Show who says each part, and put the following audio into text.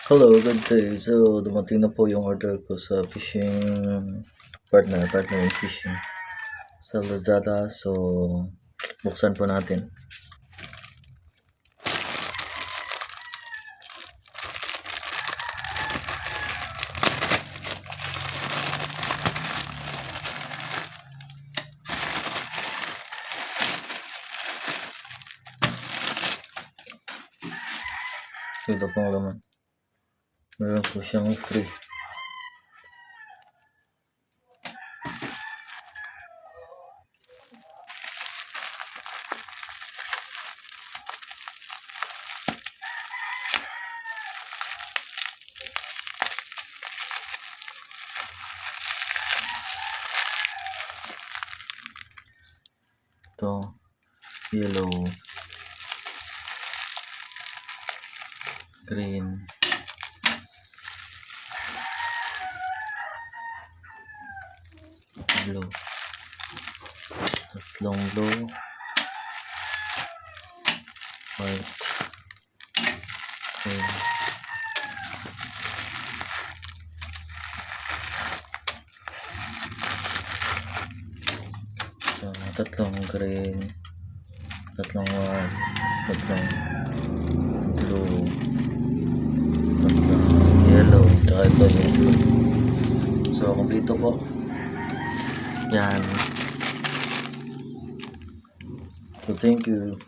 Speaker 1: Hello, good day. So, dumating na po yung order ko sa fishing partner in fishing sa Lazada. So, buksan po natin. Ito po ang laman. Meron po siyang free. Ito, yellow, green, blue. Tatlong blue, white, green. So, tatlong green, tatlong white, tatlong blue, tatlong yellow, tsaka ito yung free. So, kompleto po. Yan. So, thank you.